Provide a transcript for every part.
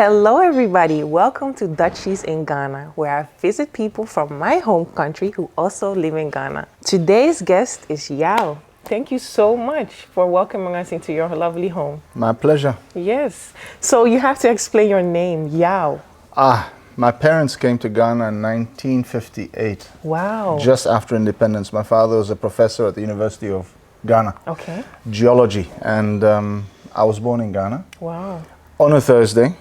Hello everybody, welcome to Dutchies in Ghana, where I visit people from my home country who also live in Ghana. Today's guest is YAO. Thank you so much for welcoming us into your lovely home. My pleasure. Yes. So you have to explain your name, YAO. My parents came to Ghana in 1958. Wow. Just after independence. My father was a professor at the University of Ghana. Okay. Geology. And I was born in Ghana. Wow. On a Thursday.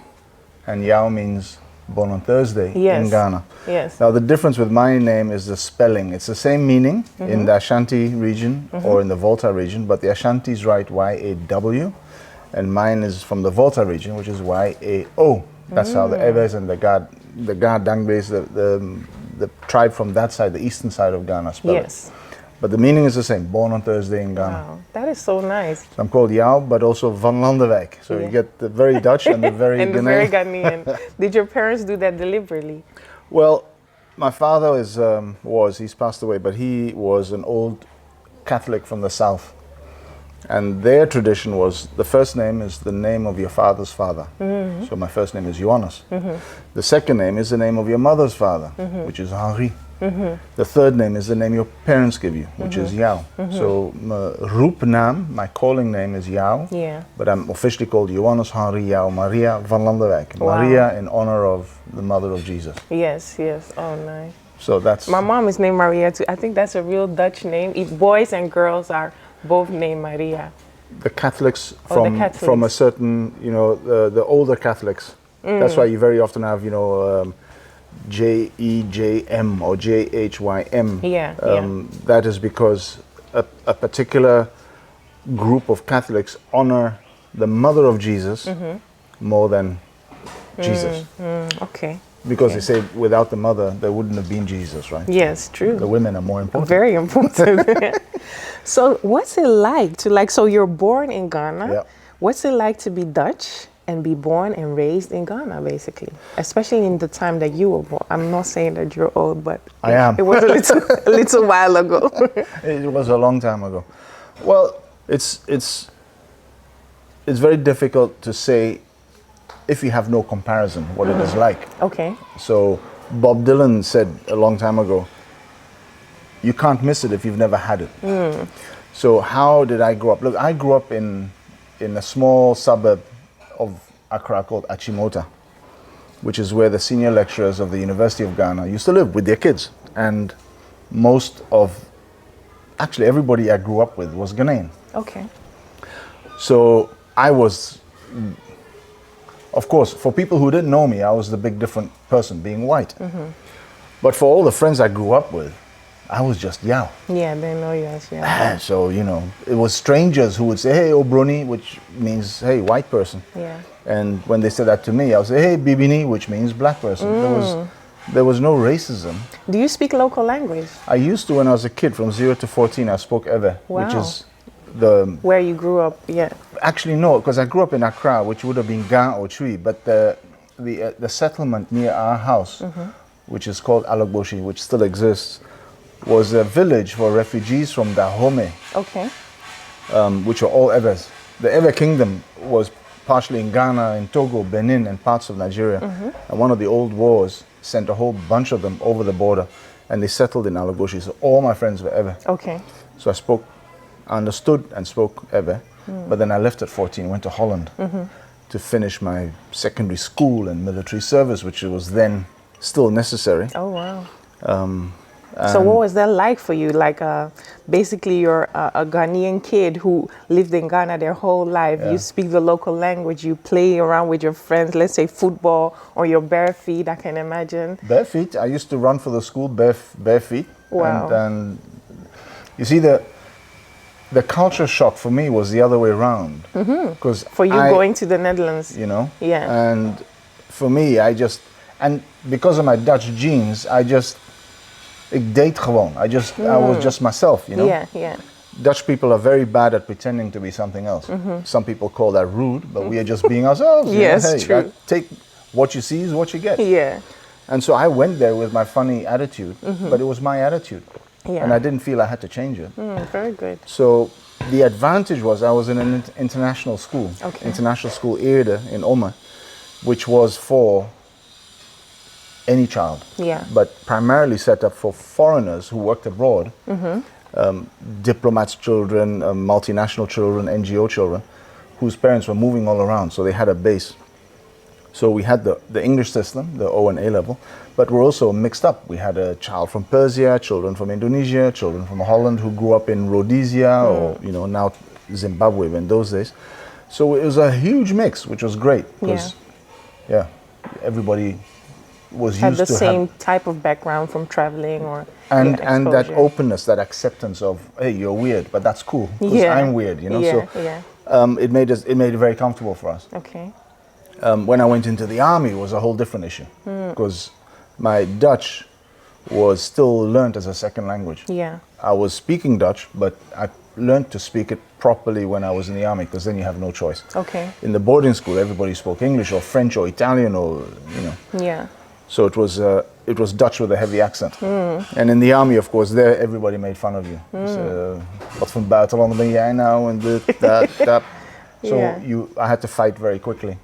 And YAO means born on Thursday in Ghana. Yes. Now the difference with my name is the spelling. It's the same meaning in the Ashanti region or in the Volta region, but the Ashantis write Y-A-W. And mine is from the Volta region, which is Y-A-O. That's how the Ebes and the Dangbe's, the tribe from that side, the eastern side of Ghana, spell it. But the meaning is the same, born on Thursday in Ghana. Wow, that is so nice. So I'm called YAO, but also van Landwijk. So you get the very Dutch and the very and the very Ghanaian. Did your parents do that deliberately? Well, my father he's passed away, but he was an old Catholic from the south. And their tradition was the first name is the name of your father's father. So my first name is Johannes. The second name is the name of your mother's father, which is Henri. The third name is the name your parents give you, which is YAO. So my roepnaam, my calling name is YAO, but I'm officially called Johannes Henri YAO Maria van Landwijk. Wow. Maria in honor of the mother of Jesus. Yes, yes. Oh, nice. So that's... My mom is named Maria too. I think that's a real Dutch name. Boys and girls are both named Maria. The Catholics from a certain, the older Catholics. That's why you very often have, J-E-J-M or J-H-Y-M. That is because a particular group of Catholics honor the mother of Jesus more than Jesus. Okay. Because they say without the mother, there wouldn't have been Jesus, right? Yes, true. The women are more important. Very important. So what's it like so you're born in Ghana. Yeah. What's it like to be Dutch and be born and raised in Ghana, basically? Especially in the time that you were born. I'm not saying that you're old, but I am. It was a little while ago. It was a long time ago. Well, it's very difficult to say if you have no comparison what it is like. Okay. So Bob Dylan said a long time ago, you can't miss it if you've never had it. So how did I grow up? Look, I grew up in a small suburb of Accra called Achimota, which is where the senior lecturers of the University of Ghana used to live with their kids. And actually everybody I grew up with was Ghanaian. Okay. So I was, of course, for people who didn't know me, I was the big different person, being white. But for all the friends I grew up with, I was just YAO. Yeah, they know you as YAO. So, it was strangers who would say, hey, Obroni, which means, hey, white person. Yeah. And when they said that to me, I would say, hey, Bibini, which means black person. There was no racism. Do you speak local language? I used to when I was a kid, from 0 to 14, I spoke Ewe, which is where you grew up, yeah. Actually, no, because I grew up in Accra, which would have been Gan or Chui, but the settlement near our house, which is called Alogboshi, which still exists, was a village for refugees from Dahomey, which were all Ewes. The Ewe kingdom was partially in Ghana, in Togo, Benin, and parts of Nigeria. And one of the old wars sent a whole bunch of them over the border, and they settled in Alogboshi. So all my friends were Ewe. Okay. So I understood and spoke Ewe, but then I left at 14, went to Holland to finish my secondary school and military service, which was then still necessary. Oh, wow. So what was that like for you? Like, basically you're a Ghanaian kid who lived in Ghana their whole life. Yeah. You speak the local language, you play around with your friends, let's say football, or your bare feet, I can imagine. Bare feet? I used to run for the school bare feet. Wow. And you see, the culture shock for me was the other way around. Because for you going to the Netherlands. Yeah. And for me, and because of my Dutch genes, ik deed gewoon. I was just myself, Yeah, yeah. Dutch people are very bad at pretending to be something else. Some people call that rude, but we are just being ourselves. Yes, true. Take what you see is what you get. Yeah. And so I went there with my funny attitude, but it was my attitude. Yeah. And I didn't feel I had to change it. Very good. So the advantage was I was in an international school, international school Eerde in Omme. which was for any child, Yeah. but primarily set up for foreigners who worked abroad, diplomats' children, multinational children, NGO children, whose parents were moving all around, so they had a base. So we had the English system, the O and A level, but we're also mixed up. We had a child from Persia, children from Indonesia, children from Holland who grew up in Rhodesia or now Zimbabwe in those days. So it was a huge mix, which was great because everybody was Had used the to same type of background from traveling or and that exposure. openness, that acceptance of, hey, you're weird, but that's cool because I'm weird, So it made it very comfortable for us. Okay. When I went into the army, it was a whole different issue because my Dutch was still learned as a second language. Yeah. I was speaking Dutch, but I learned to speak it properly when I was in the army because then you have no choice. Okay. In the boarding school, everybody spoke English or French or Italian or Yeah. So it was Dutch with a heavy accent. And in the army, of course, there everybody made fun of you. So, wat voor buitenlander ben jij nou? And that. So I had to fight very quickly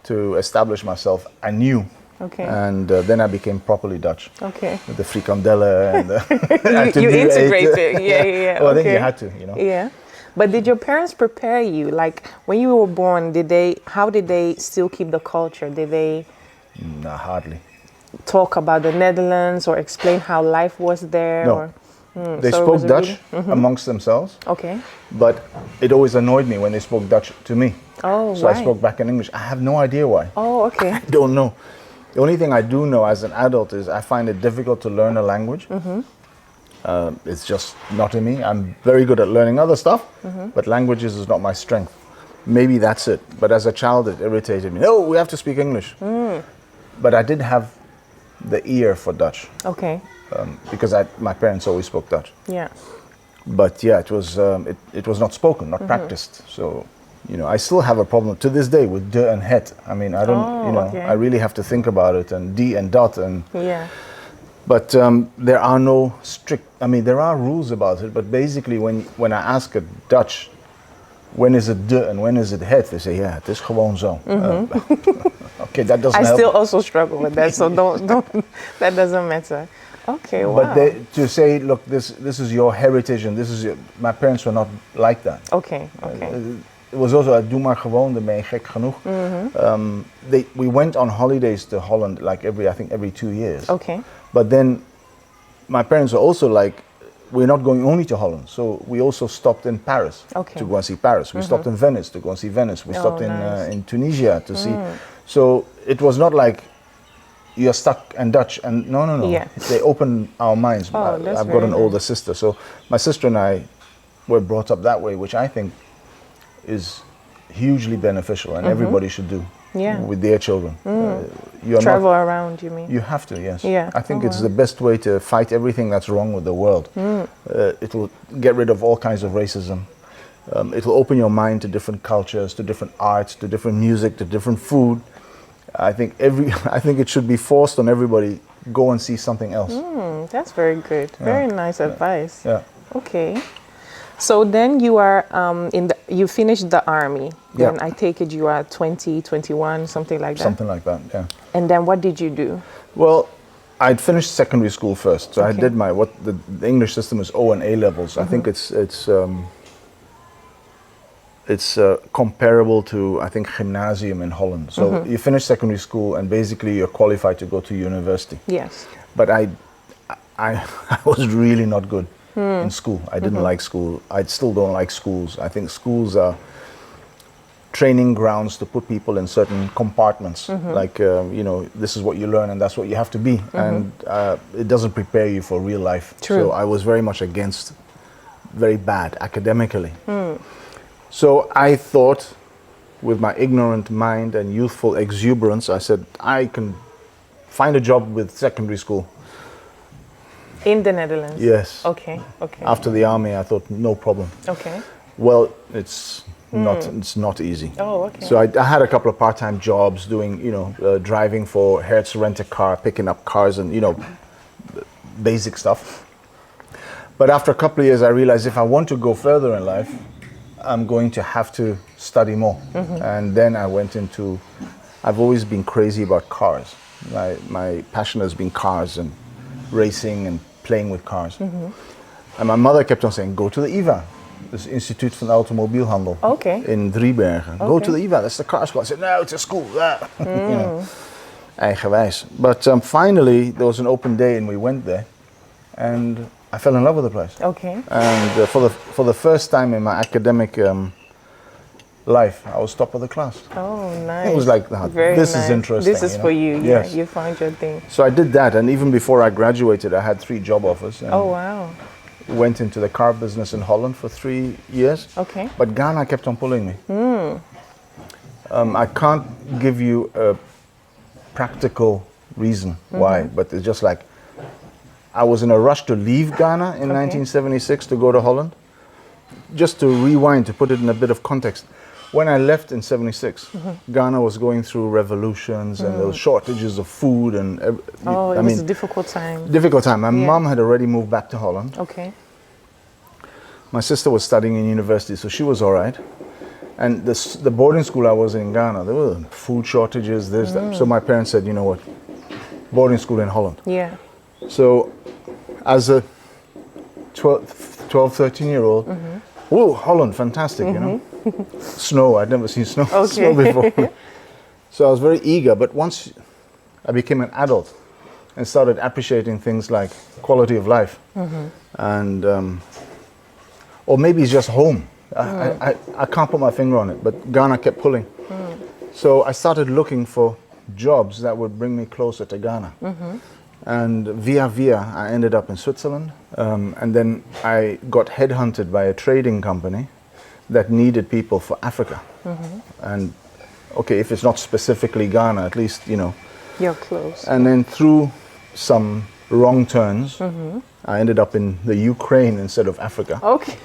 to establish myself anew. Okay. And then I became properly Dutch. Okay. With the frikandellen and you integrated. Yeah. Well, okay. then you had to, Yeah. But did your parents prepare you? Like when you were born, how did they still keep the culture? Did they No, hardly. talk about the Netherlands or explain how life was there? No. Or, They so it spoke was Dutch amongst themselves. Okay. But it always annoyed me when they spoke Dutch to me. Oh, So why? I spoke back in English. I have no idea why. Oh, okay. I don't know. The only thing I do know as an adult is I find it difficult to learn a language. It's just not in me. I'm very good at learning other stuff, but languages is not my strength. Maybe that's it. But as a child, it irritated me. No, we have to speak English. But I did have the ear for Dutch Okay. because my parents always spoke Dutch. Yeah. But yeah, it was not spoken, not practiced. So, I still have a problem to this day with de and het. I mean, I don't, okay. I really have to think about it and die and dot and. Yeah. But there are no strict. I mean, there are rules about it. But basically, when I ask a Dutch, when is it de and when is it het, they say, yeah, het is gewoon zo. Okay, that doesn't I help. still also struggle with that, so don't that doesn't matter. Okay, wow. But to say, look, this is your heritage and this is my parents were not like that. Okay. It was also, doe maar gewoon, dan ben je gek genoeg. We went on holidays to Holland like every 2 years. Okay. But then my parents were also like, we're not going only to Holland. So we also stopped in Paris to go and see Paris. We stopped in Venice to go and see Venice. We stopped in Tunisia to see. So it was not like you're stuck and Dutch. And no. Yeah. They opened our minds. Oh, I've got an older sister. So my sister and I were brought up that way, which I think is hugely beneficial and everybody should do with their children. Travel around, you mean? You have to, yes. Yeah. I think it's the best way to fight everything that's wrong with the world. It will get rid of all kinds of racism. It will open your mind to different cultures, to different arts, to different music, to different food. I think it should be forced on everybody. Go and see something else. That's very good. Very nice advice. Yeah. Okay. So then you are you finished the army. Then I take it you are 20, 21, something like that. Something like that. Yeah. And then what did you do? Well, I'd finished secondary school first, so I did the English system is O and A levels. I think it's comparable to gymnasium in Holland. So you finish secondary school and basically you're qualified to go to university. Yes. But I was really not good in school. I didn't like school. I still don't like schools. I think schools are training grounds to put people in certain compartments. Like, this is what you learn and that's what you have to be. And it doesn't prepare you for real life. True. So I was very much against, very bad academically. So I thought, with my ignorant mind and youthful exuberance, I said, I can find a job with secondary school. In the Netherlands? Yes. Okay. After the army, I thought, no problem. Okay. Well, it's not easy. Oh, okay. So I had a couple of part-time jobs doing, driving for Hertz Rent-A-Car, picking up cars and, basic stuff. But after a couple of years, I realized if I want to go further in life, I'm going to have to study more. And then I went into I've always been crazy about cars. My passion has been cars and racing and playing with cars. And my mother kept on saying, go to the IVA, this Instituut van Automobielhandel in Driebergen. Go to the IVA, that's the car school. I said, no, it's a school. You know, eigenwijs. But finally, there was an open day and we went there. And I fell in love with the place. Okay. And for the first time in my academic life, I was top of the class. Oh, nice. It was like, this is interesting. This is for you. Yeah, you found your thing. So I did that, and even before I graduated, I had 3 job offers. And oh, wow. Went into the car business in Holland for 3 years. Okay. But Ghana kept on pulling me. I can't give you a practical reason why, but it's just like, I was in a rush to leave Ghana in 1976 to go to Holland. Just to rewind, to put it in a bit of context, when I left in 76, Ghana was going through revolutions and there was shortages of food and it was a difficult time. Difficult time. My mom had already moved back to Holland. Okay. My sister was studying in university, so she was all right. And the boarding school I was in Ghana, there were food shortages, this, that. So my parents said, you know what, boarding school in Holland. Yeah. So as a 12, 13-year-old, whoa, Holland, fantastic, you know. Snow, I'd never seen snow before. So I was very eager, but once I became an adult and started appreciating things like quality of life, and or maybe it's just home. I can't put my finger on it, but Ghana kept pulling. So I started looking for jobs that would bring me closer to Ghana. And via I ended up in Switzerland, and then I got headhunted by a trading company that needed people for Africa. And okay, if it's not specifically Ghana, at least, you know. You're close. And then through some wrong turns, I ended up in the Ukraine instead of Africa. Okay,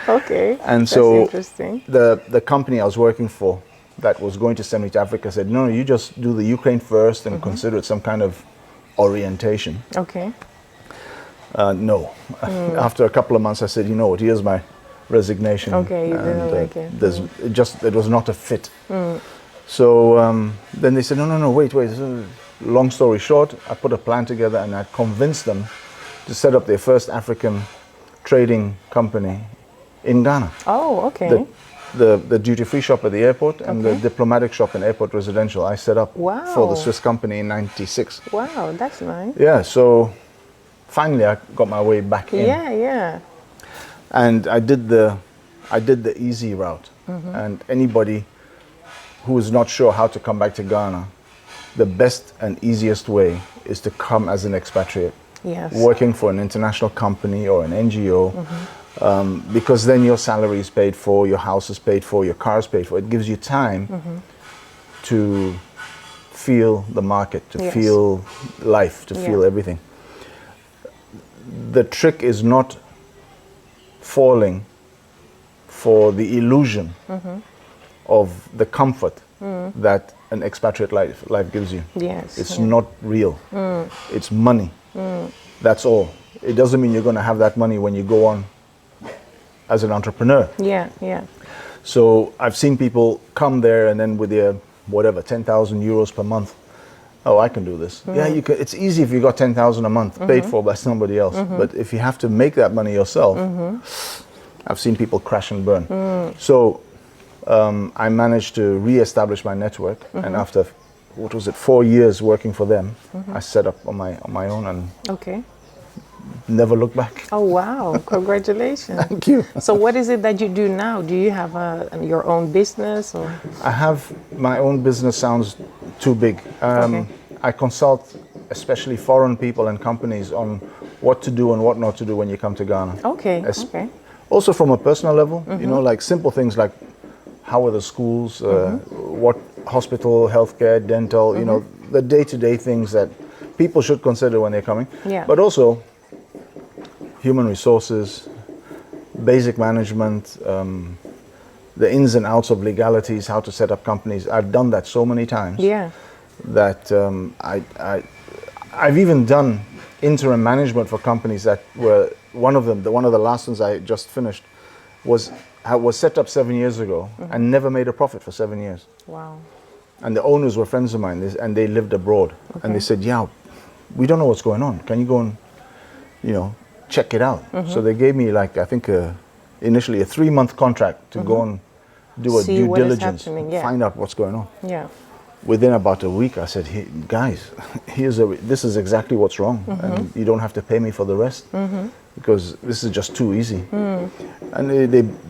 okay. And that's so interesting. The company I was working for that was going to send me to Africa said, no, you just do the Ukraine first and consider it some kind of orientation. Okay. No. After a couple of months, I said, you know what, here's my resignation. Okay, you didn't like it. It was not a fit. So then they said, no, wait. Long story short, I put a plan together and I convinced them to set up their first African trading company in Ghana. Oh, okay. The duty-free shop at the airport and the diplomatic shop in Airport Residential, I set up for the Swiss company in 96. Wow, that's nice. Yeah, so finally I got my way back in. Yeah. And I did the easy route. And anybody who is not sure how to come back to Ghana, the best and easiest way is to come as an expatriate. Yes. Working for an international company or an NGO, because then your salary is paid for, your house is paid for, your car is paid for. It gives you time to feel the market, to feel life, to feel everything. The trick is not falling for the illusion of the comfort that an expatriate life gives you. Yes. It's not real. It's money. That's all. It doesn't mean you're going to have that money when you go on as an entrepreneur. Yeah. So I've seen people come there and then with their, whatever, 10,000 euros per month. Oh, I can do this. Yeah, you can. It's easy if you got 10,000 a month paid for by somebody else. But if you have to make that money yourself, I've seen people crash and burn. So I managed to re-establish my network, and after 4 years working for them, I set up on my own and never looked back. Oh wow! Congratulations. Thank you. So what is it that you do now? Do you have your own business or? I have my own business. Sounds too big. I consult especially foreign people and companies on what to do and what not to do when you come to Ghana. Okay. Also from a personal level, you know, like simple things like how are the schools, what hospital, healthcare, dental, you know, the day-to-day things that people should consider when they're coming. Yeah. But also human resources, basic management, the ins and outs of legalities, how to set up companies. I've done that so many times. Yeah. That I've even done interim management for companies that were one of the last ones I just finished was set up 7 years ago and never made a profit for 7 years. Wow. and the owners were friends of mine, and they lived abroad. Okay. And they said, yeah, we don't know what's going on. Can you go and, check it out? So they gave me, like, I think initially a 3-month contract to go and do a See due what is diligence, happening, yeah. find out what's going on. Yeah. Within about a week, I said, hey, guys, this is exactly what's wrong, and you don't have to pay me for the rest, because this is just too easy. And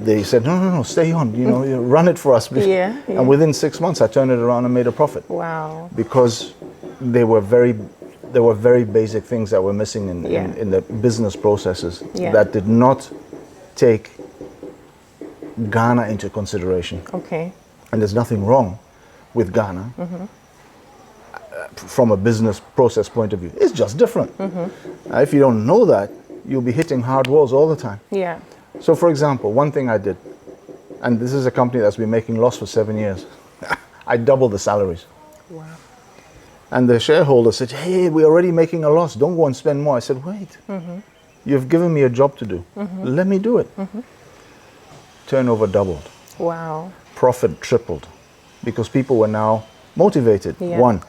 they said, no, stay on, you run it for us. Yeah. And within 6 months, I turned it around and made a profit. Wow. Because there were very basic things that were missing in the business processes that did not take Ghana into consideration. Okay. And there's nothing wrong with Ghana from a business process point of view. It's just different. If you don't know that, you'll be hitting hard walls all the time. Yeah. So for example, one thing I did, and this is a company that's been making loss for 7 years, I doubled the salaries. Wow. And the shareholder said, hey, we're already making a loss, don't go and spend more. I said, wait, you've given me a job to do, let me do it. Turnover doubled. Wow. Profit tripled, because people were now motivated. Yeah. 1,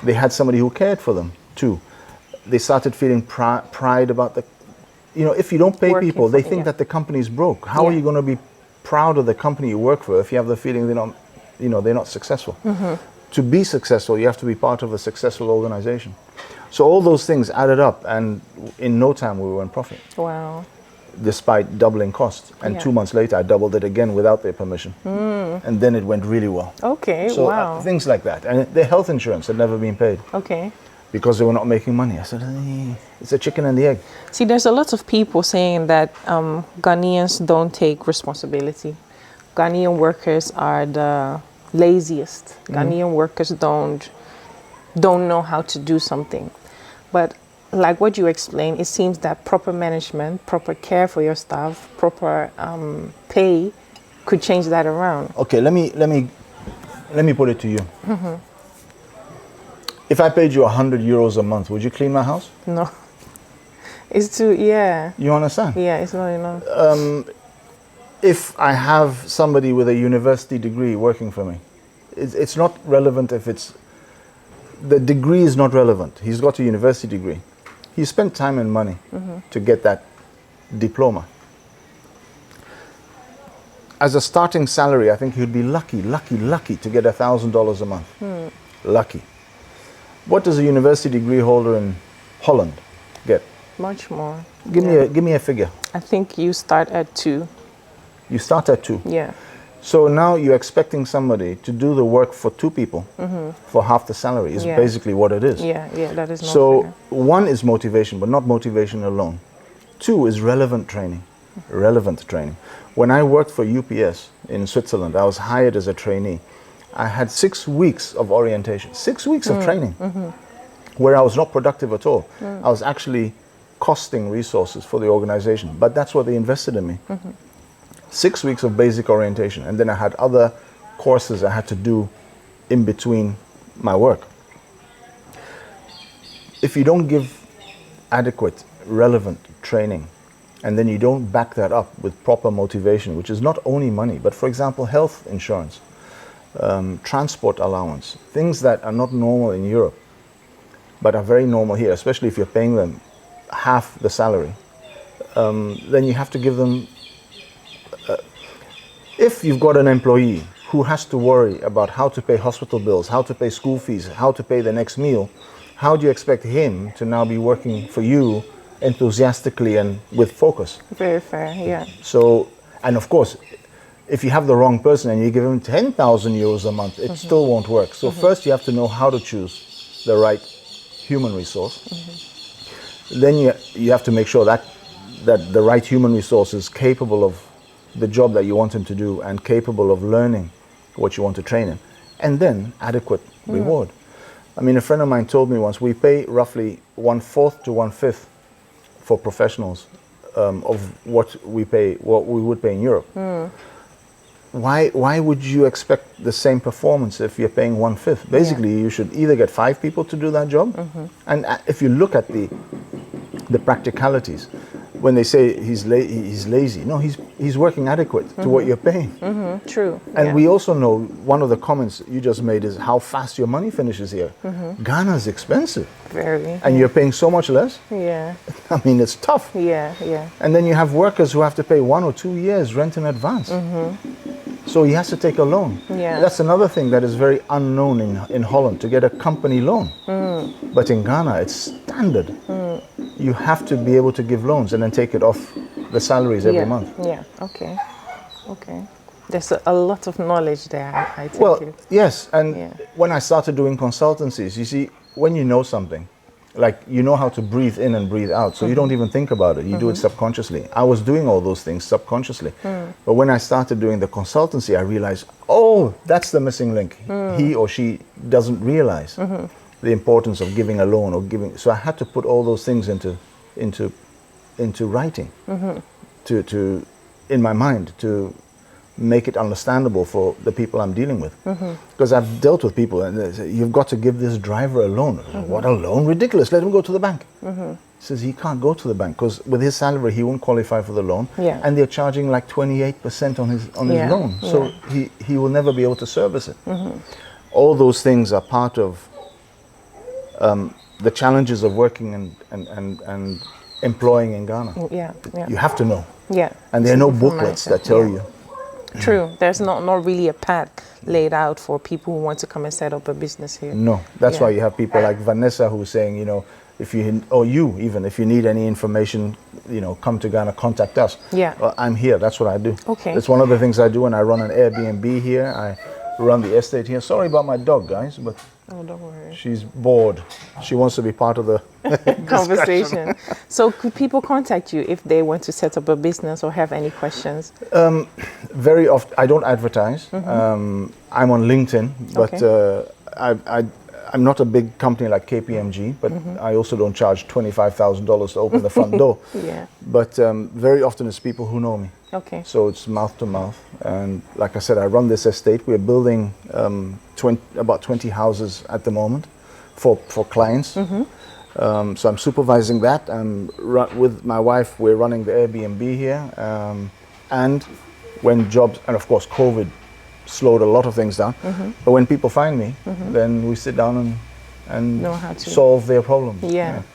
they had somebody who cared for them. 2, they started feeling pride about the, if you don't pay Working people, they for- think yeah. that the company's broke. How are Yeah. you going to be proud of the company you work for if you have the feeling they're not successful? To be successful, you have to be part of a successful organization. So all those things added up, and in no time we were in profit, Wow. despite doubling costs. And Yeah. 2 months later, I doubled it again without their permission. And then it went really well. Okay. So wow. things like that. And their health insurance had never been paid Okay. because they were not making money. I said, it's a chicken and the egg. See, there's a lot of people saying that Ghanaians don't take responsibility. Ghanaian workers are the laziest. Ghanaian workers don't know how to do something. But like what you explained, it seems that proper management, proper care for your staff, proper pay could change that around. Okay, let me put it to you. If I paid you 100 euros a month, would you clean my house? No. It's too, yeah. You understand? Yeah, it's not enough. If I have somebody with a university degree working for me, it's not relevant if the degree is not relevant. He's got a university degree. He spent time and money to get that diploma. As a starting salary, I think he'd be lucky to get $1,000 a month. Lucky. What does a university degree holder in Holland get? Much more. Give me a figure. I think you start at 2. You start at 2. Yeah. So now you're expecting somebody to do the work for 2 people for half the salary is Yeah. basically what it is. Yeah, that is not So fair. 1 is motivation, but not motivation alone. 2 is relevant training. Relevant training. When I worked for UPS in Switzerland, I was hired as a trainee. I had 6 weeks of orientation, 6 weeks of training, where I was not productive at all. I was actually costing resources for the organization, but that's what they invested in me. 6 weeks of basic orientation, and then I had other courses I had to do in between my work. If you don't give adequate, relevant training, and then you don't back that up with proper motivation, which is not only money, but for example, health insurance, transport allowance, things that are not normal in Europe, but are very normal here, especially if you're paying them half the salary, then you have to give them. If you've got an employee who has to worry about how to pay hospital bills, how to pay school fees, how to pay the next meal, how do you expect him to now be working for you enthusiastically and with focus? Very fair, yeah. So, and of course, if you have the wrong person and you give him 10,000 euros a month, it still won't work. So first you have to know how to choose the right human resource. Then you have to make sure that the right human resource is capable of the job that you want him to do and capable of learning what you want to train him. And then adequate reward. I mean, a friend of mine told me once, we pay roughly 1/4 to 1/5 for professionals of what we would pay in Europe. Why would you expect the same performance if you're paying 1/5? Basically, you should either get 5 people to do that job, and if you look at the practicalities, when they say he's lazy, no, he's working adequate to what you're paying. True. And we also know one of the comments you just made is how fast your money finishes here. Ghana is expensive. Very. And you're paying so much less. Yeah. I mean, it's tough. Yeah, yeah. And then you have workers who have to pay 1 or 2 years rent in advance. So he has to take a loan. Yeah. That's another thing that is very unknown in Holland, to get a company loan. But in Ghana, it's standard. You have to be able to give loans and then take it off the salaries every month. Yeah, okay. Okay. There's a lot of knowledge there, I take Well, it. yes. And when I started doing consultancies, you see, when you know something, like you know how to breathe in and breathe out, so you don't even think about it. You do it subconsciously. I was doing all those things subconsciously. But when I started doing the consultancy, I realized, oh, that's the missing link. He or she doesn't realize the importance of giving a loan or giving. So I had to put all those things into writing, to in my mind, to make it understandable for the people I'm dealing with. Because I've dealt with people and they say, you've got to give this driver a loan. What a loan? Ridiculous. Let him go to the bank. He says he can't go to the bank because with his salary he won't qualify for the loan. And they're charging like 28% on his loan. So he will never be able to service it. All those things are part of the challenges of working and employing in Ghana. You have to know. And there are no booklets that tell you. True. There's not really a path laid out for people who want to come and set up a business here. No. That's why you have people like Vanessa who's saying, you know, if you, or you even, if you need any information, you know, come to Ghana, contact us. Well, I'm here. That's what I do. Okay. It's one of the things I do, and I run an Airbnb here. I run the estate here. Sorry about my dog, guys, but oh, don't worry. She's bored. She wants to be part of the conversation. So could people contact you if they want to set up a business or have any questions? Very often. I don't advertise. I'm on LinkedIn, but I'm not a big company like KPMG, but I also don't charge $25,000 to open the front door. But very often it's people who know me. Okay. So it's mouth to mouth. And like I said, I run this estate. We're building about 20 houses at the moment for clients. So I'm supervising that. With my wife, we're running the Airbnb here. And when jobs, and of course COVID slowed a lot of things down. But when people find me, then we sit down and know how to solve their problems.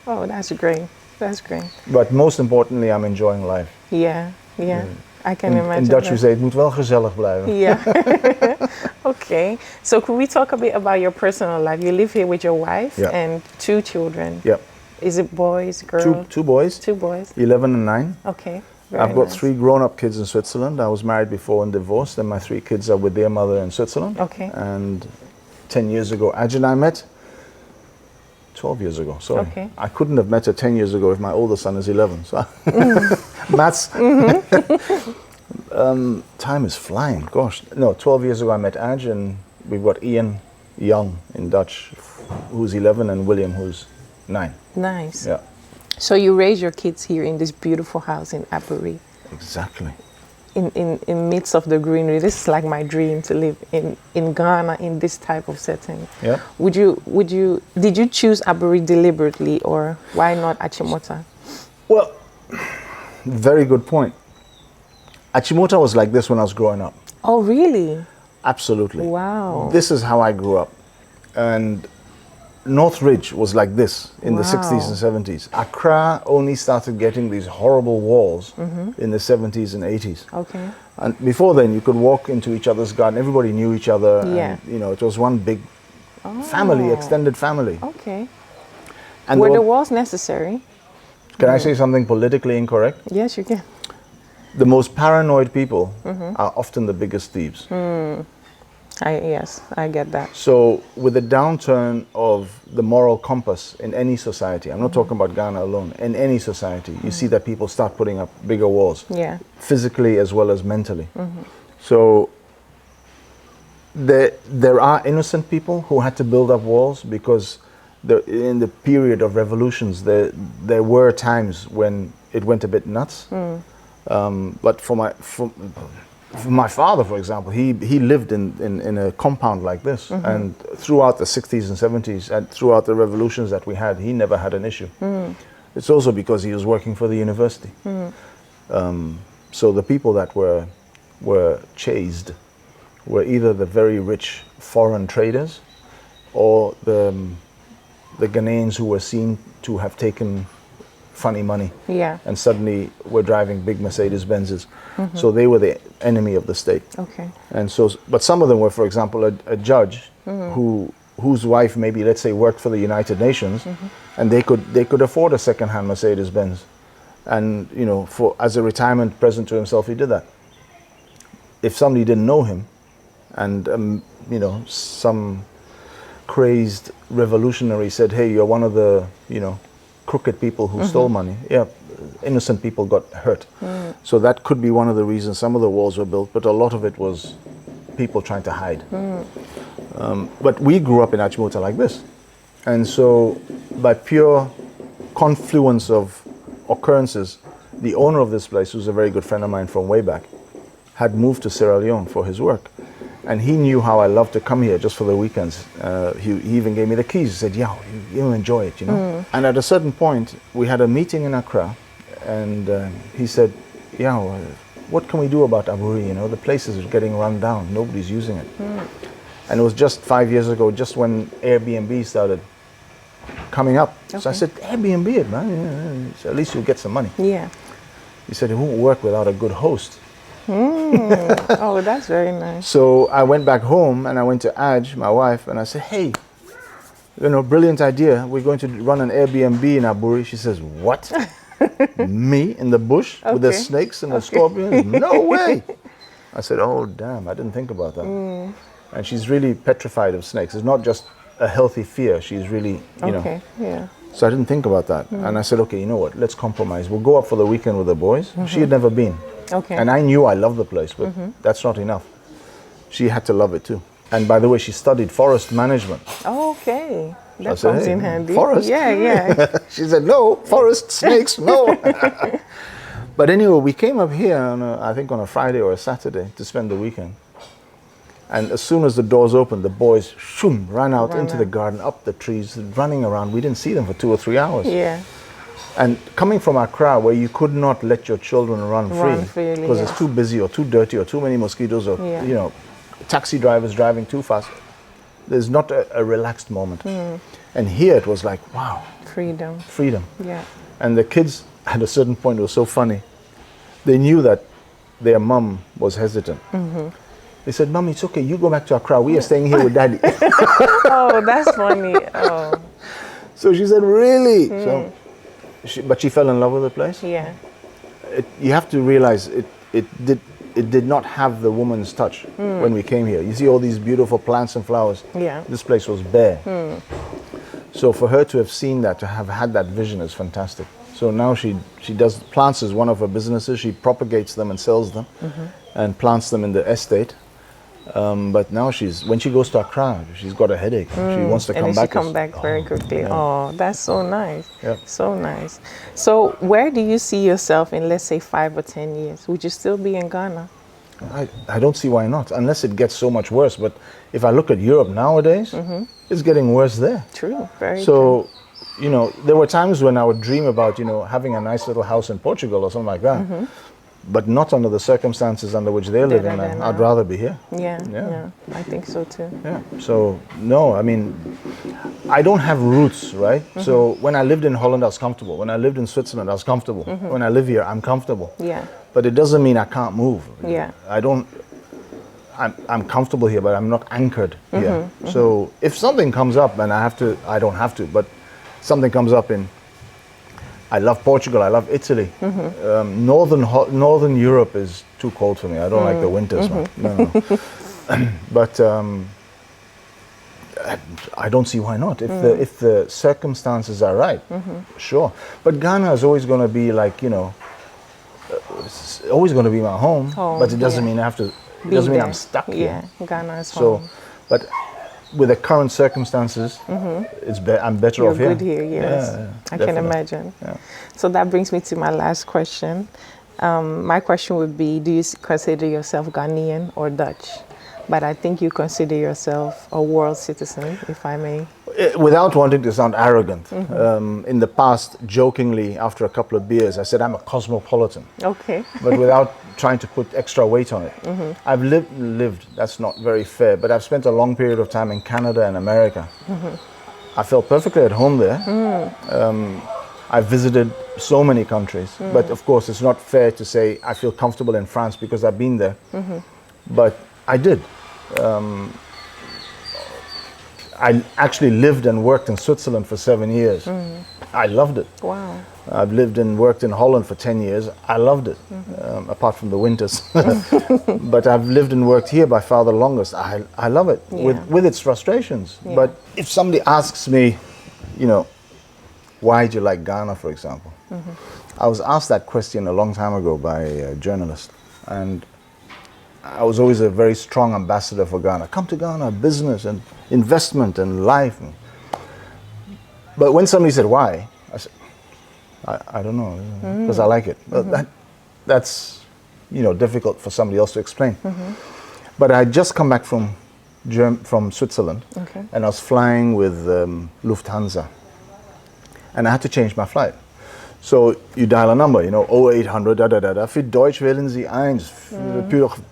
Oh, that's great. That's great. But most importantly, I'm enjoying life. I can imagine. In Dutch we say, het moet wel gezellig blijven. Okay. So could we talk a bit about your personal life? You live here with your wife and 2 children. Is it boys, girls? Two boys. 2 boys. 11 and 9. Okay. I've got 3 grown-up kids in Switzerland. I was married before and divorced, and my 3 kids are with their mother in Switzerland. Okay. And 10 years ago, Aj and I met. 12 years ago, sorry. Okay. I couldn't have met her 10 years ago if my older son is 11. So maths. Time is flying, gosh. No, 12 years ago I met Aj, and we've got Ian Young in Dutch, who's 11, and William, who's 9. Nice. So you raise your kids here in this beautiful house in Aburi. Exactly. In midst of the greenery. This is like my dream, to live in Ghana in this type of setting. Did you choose Aburi deliberately, or why not Achimota? Well, very good point. Achimota was like this when I was growing up. Oh, really? Absolutely. Wow. This is how I grew up. And North Ridge was like this in the 60s and 70s. Accra only started getting these horrible walls in the 70s and 80s. Okay. And before then, you could walk into each other's garden. Everybody knew each other. And, you know, it was one big family, extended family. Okay. And were the walls necessary? Can I say something politically incorrect? Yes, you can. The most paranoid people are often the biggest thieves. Yes, I get that. So with the downturn of the moral compass in any society, I'm not talking about Ghana alone, in any society, you see that people start putting up bigger walls, physically as well as mentally. So there are innocent people who had to build up walls because in the period of revolutions, there were times when it went a bit nuts. But for my father, for example, he lived in a compound like this, and throughout the 60s and 70s, and throughout the revolutions that we had, he never had an issue. It's also because he was working for the university. So the people that were chased were either the very rich foreign traders or the Ghanaians who were seen to have taken funny money, and suddenly were driving big Mercedes Benzes. So they were the enemy of the state. Okay. And so, but some of them were, for example, a judge whose wife maybe, let's say, worked for the United Nations, and they could afford a second-hand Mercedes Benz, and you know, for as a retirement present to himself, he did that. If somebody didn't know him, and you know, some crazed revolutionary said, "Hey, you're one of the, you know, crooked people who stole money," yeah, innocent people got hurt. So that could be one of the reasons some of the walls were built, but a lot of it was people trying to hide. But we grew up in Achimota like this, and so by pure confluence of occurrences, the owner of this place, who's a very good friend of mine from way back, had moved to Sierra Leone for his work. And he knew how I loved to come here just for the weekends. He even gave me the keys. He said, "Yeah, you'll enjoy it, you know." And at a certain point, we had a meeting in Accra, and he said, "Yeah, what can we do about Aburi? You know, the place is getting run down. Nobody's using it." And it was just 5 years ago, just when Airbnb started coming up. Okay. So I said, "Airbnb it, man. Yeah, so at least you'll get some money." Yeah. He said, "It won't work without a good host." Oh, that's very nice. So I went back home and I went to Aj, my wife, and I said, "Hey, you know, brilliant idea. We're going to run an Airbnb in Aburi." She says, "What? Me in the bush with the snakes and the scorpions? No way." I said, "Oh, damn, I didn't think about that." And she's really petrified of snakes. It's not just a healthy fear. She's really, you know. Yeah. So I didn't think about that. And I said, "Okay, you know what? Let's compromise. We'll go up for the weekend with the boys." She had never been. Okay. And I knew I loved the place, but that's not enough. She had to love it too. And by the way, she studied forest management. Oh, okay. That said, comes "Hey, in handy. forest?" Yeah. She said, "No, forest, snakes, no." But anyway, we came up here on I think on a Friday or a Saturday to spend the weekend. And as soon as the doors opened, the boys ran out into the garden, up the trees, running around. We didn't see them for 2 or 3 hours. Yeah. And coming from Accra, where you could not let your children run free because it's too busy or too dirty or too many mosquitoes or you know, taxi drivers driving too fast, there's not a relaxed moment. And here it was like, wow, freedom. Yeah. And the kids at a certain point were so funny. They knew that their mum was hesitant. They said, "Mom, it's okay. You go back to Accra. We are staying here with Daddy." Oh, that's funny. Oh. So she said, "Really?" So. But she fell in love with the place. Yeah. You have to realize it did not have the woman's touch when we came here. You see all these beautiful plants and flowers. Yeah. This place was bare. So for her to have seen that, to have had that vision is fantastic. So now she does plants as one of her businesses. She propagates them and sells them and plants them in the estate. But now when she goes to Accra, she's got a headache. She wants to come back. And she come back very quickly. Yeah. Oh, that's so nice. Yep. So nice. So where do you see yourself in, let's say, 5 or 10 years? Would you still be in Ghana? I don't see why not, unless it gets so much worse. But if I look at Europe nowadays, it's getting worse there. True, very true. So, you know, there were times when I would dream about, you know, having a nice little house in Portugal or something like that. But not under the circumstances under which they're living. I'd rather be here. Yeah, I think so too. Yeah. So no, I mean, I don't have roots, right? So when I lived in Holland, I was comfortable. When I lived in Switzerland, I was comfortable. When I live here, I'm comfortable. Yeah. But it doesn't mean I can't move. Yeah. I'm comfortable here, but I'm not anchored here. So if something comes up and I don't have to, but something comes up I love Portugal, I love Italy. Northern Europe is too cold for me. I don't like the winters, man. No. But I don't see why not. If the circumstances are right, sure. But Ghana is always going to be like, you know, it's always going to be my home. But it doesn't mean I have to. It doesn't mean I'm stuck here. Yeah, Ghana is home. But with the current circumstances, I'm better off here. You're good here, yes. I can imagine. Yeah. So that brings me to my last question. My question would be, do you consider yourself Ghanaian or Dutch? But I think you consider yourself a world citizen, if I may. Without wanting to sound arrogant, in the past, jokingly, after a couple of beers, I said I'm a cosmopolitan. Okay. But without trying to put extra weight on it. I've lived, that's not very fair, but I've spent a long period of time in Canada and America. I felt perfectly at home there. I've visited so many countries, but of course it's not fair to say I feel comfortable in France because I've been there. But I did. I actually lived and worked in Switzerland for 7 years. I loved it. Wow. I've lived and worked in Holland for 10 years. I loved it, apart from the winters. But I've lived and worked here by far the longest. I love it, with its frustrations. Yeah. But if somebody asks me, you know, why do you like Ghana, for example? I was asked that question a long time ago by a journalist. And I was always a very strong ambassador for Ghana. Come to Ghana, business and investment and life. But when somebody said why, I said, I don't know, because I like it. But that's, you know, difficult for somebody else to explain. But I just come back from Switzerland, and I was flying with Lufthansa, and I had to change my flight. So you dial a number, you know, 0800 Für Deutsch wählen Sie 1,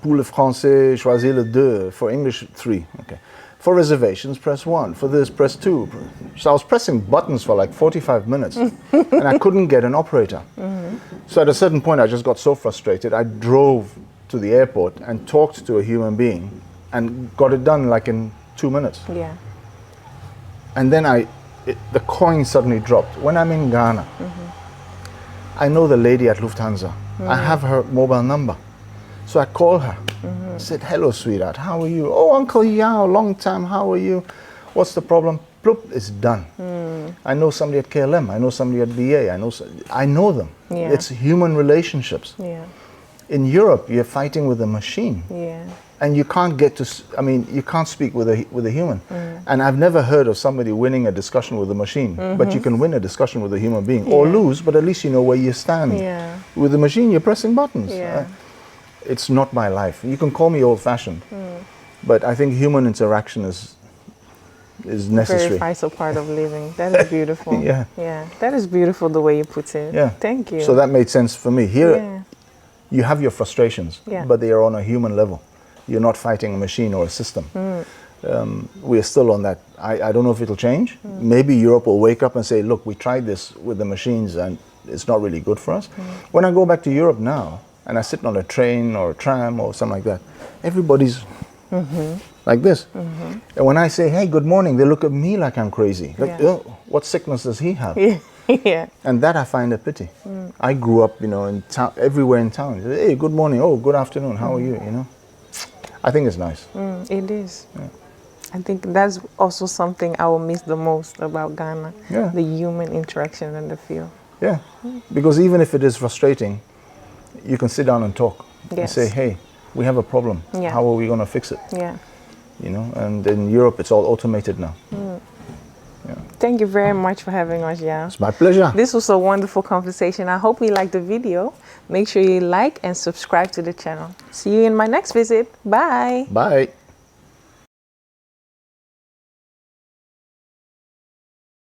pour le français choisir le 2, for English 3. Okay. For reservations, press 1. For this, press 2. So I was pressing buttons for like 45 minutes, and I couldn't get an operator. So at a certain point, I just got so frustrated, I drove to the airport and talked to a human being and got it done like in 2 minutes. Yeah. And then the coin suddenly dropped. When I'm in Ghana, I know the lady at Lufthansa. I have her mobile number. So I call her. I said, hello, sweetheart, how are you? Oh, Uncle Yao, long time, how are you? What's the problem? Bloop, it's done. I know somebody at KLM. I know somebody at BA. I know them. Yeah. It's human relationships. Yeah. In Europe, you're fighting with a machine. Yeah. And you can't you can't speak with a human. And I've never heard of somebody winning a discussion with a machine. But you can win a discussion with a human being, or lose, but at least you know where you stand. Yeah. With the machine, you're pressing buttons. Yeah. It's not my life. You can call me old-fashioned, but I think human interaction is necessary. Very vital part of living. That is beautiful. Yeah. Yeah. That is beautiful the way you put it. Yeah. Thank you. So that made sense for me. Here, you have your frustrations, but they are on a human level. You're not fighting a machine or a system. We are still on that. I don't know if it'll change. Maybe Europe will wake up and say, look, we tried this with the machines and it's not really good for us. When I go back to Europe now, and I sit on a train or a tram or something like that, everybody's like this. And when I say, hey, good morning, they look at me like I'm crazy. Like, oh, what sickness does he have? Yeah. And that I find a pity. I grew up, you know, in town, everywhere in town. Hey, good morning. Oh, good afternoon. How are you? You know, I think it's nice. It is. Yeah. I think that's also something I will miss the most about Ghana. Yeah. The human interaction and the feel. Yeah. Because even if it is frustrating, you can sit down and talk. Yes. And say, hey, we have a problem. Yeah. How are we going to fix it? Yeah. You know, and in Europe, it's all automated now. Yeah. Thank you very much for having us, Yao. It's my pleasure. This was a wonderful conversation. I hope you liked the video. Make sure you like and subscribe to the channel. See you in my next visit. Bye. Bye.